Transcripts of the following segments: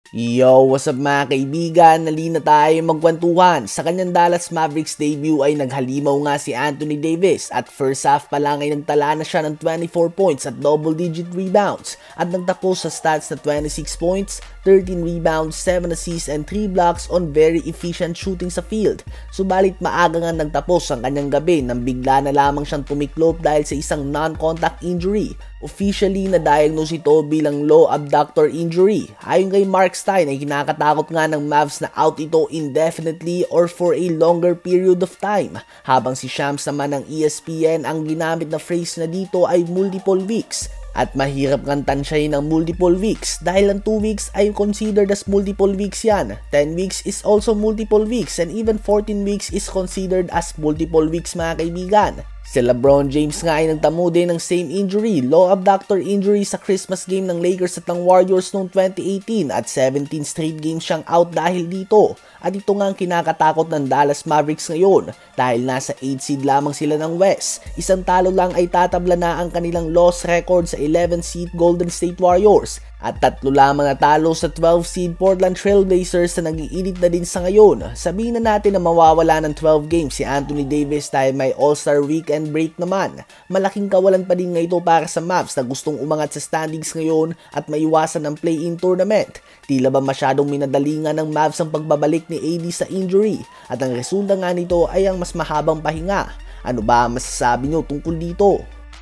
Yo, what's up mga kaibigan? Nalina tayo magkwentuhan. Sa kanyang Dallas Mavericks debut ay naghalimaw nga si Anthony Davis at first half pa lang ay nagtala na siya ng 24 points at double-digit rebounds at nagtapos sa stats na 26 points, 13 rebounds, 7 assists and 3 blocks on very efficient shooting sa field. Subalit maaga nga nagtapos ang kanyang gabi nang bigla na lamang siyang tumiklop dahil sa isang non-contact injury. Officially na-diagnose ito bilang low abductor injury. Ayon kay Mark Stein ay kinakatakot nga ng Mavs na out ito indefinitely or for a longer period of time. Habang si Shams naman ng ESPN ang ginamit na phrase na dito ay multiple weeks. At mahirap kang tansyahin ng multiple weeks dahil ang 2 weeks ay considered as multiple weeks yan. 10 weeks is also multiple weeks and even 14 weeks is considered as multiple weeks mga kaibigan. Si LeBron James nga ay nagtamo din ng same injury, low abductor injury sa Christmas game ng Lakers at ng Warriors noong 2018 at 17 straight games siyang out dahil dito. At ito nga ang kinakatakot ng Dallas Mavericks ngayon dahil nasa 8 seed lamang sila ng West. Isang talo lang ay tatabla na ang kanilang loss record sa 11 seed Golden State Warriors. At 3 lamang na talo sa 12 seed Portland Trail Blazers na nag-iinit na din sa ngayon. Sabihin na natin na mawawala ng 12 games si Anthony Davis dahil may All-Star Weekend break naman. Malaking kawalan pa din nga ito para sa Mavs na gustong umangat sa standings ngayon at maiwasan ang play-in tournament. Tila ba masyadong minadali nga ng Mavs ang pagbabalik ni AD sa injury at ang resulta nga nito ay ang mas mahabang pahinga. Ano ba ang masasabi nyo tungkol dito?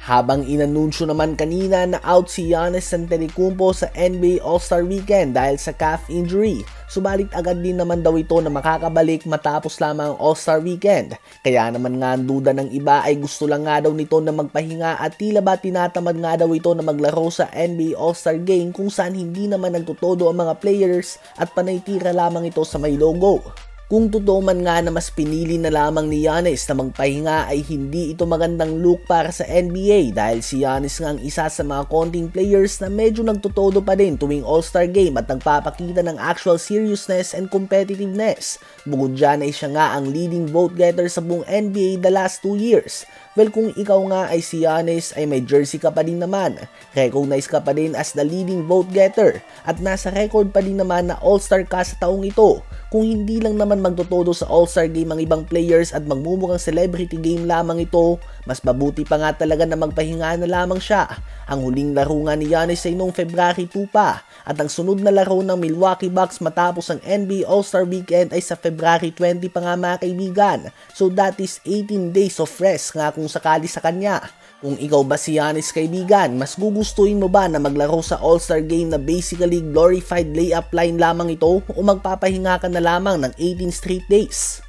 Habang inanunsyo naman kanina na out si Giannis Antetokounmpo sa NBA All-Star Weekend dahil sa calf injury. Subalit agad din naman daw ito na makakabalik matapos lamang ang All-Star Weekend. Kaya naman nga ang duda ng iba ay gusto lang nga daw nito na magpahinga at tila ba tinatamad nga daw ito na maglaro sa NBA All-Star Game kung saan hindi naman nagtutodo ang mga players at panay tira lamang ito sa may logo. Kung totoo man nga na mas pinili na lamang ni Giannis na magpahinga ay hindi ito magandang look para sa NBA dahil si Giannis nga ang isa sa mga konting players na medyo nagtutodo pa din tuwing All-Star Game at nagpapakita ng actual seriousness and competitiveness. Bukod dyan ay siya nga ang leading vote getter sa buong NBA the last 2 years. Well, kung ikaw nga ay si Giannis ay may jersey ka pa din naman, recognize ka pa din as the leading vote getter at nasa record pa din naman na All-Star ka sa taong ito. Kung hindi lang naman magtotodo sa All-Star Game ang ibang players at magmumukhang celebrity game lamang ito, mas mabuti pa nga talaga na magpahinga na lamang siya. Ang huling laro nga ni Giannis ay noong February 2 pa at ang sunod na laro ng Milwaukee Bucks matapos ang NBA All-Star Weekend ay sa February 20 pa nga mga kaibigan. So that is 18 days of rest nga kung sakali sa kanya. Kung ikaw ba si Giannis kaibigan, mas gugustuhin mo ba na maglaro sa All-Star Game na basically glorified layup line lamang ito o magpapahinga ka na lamang ng 18 straight days?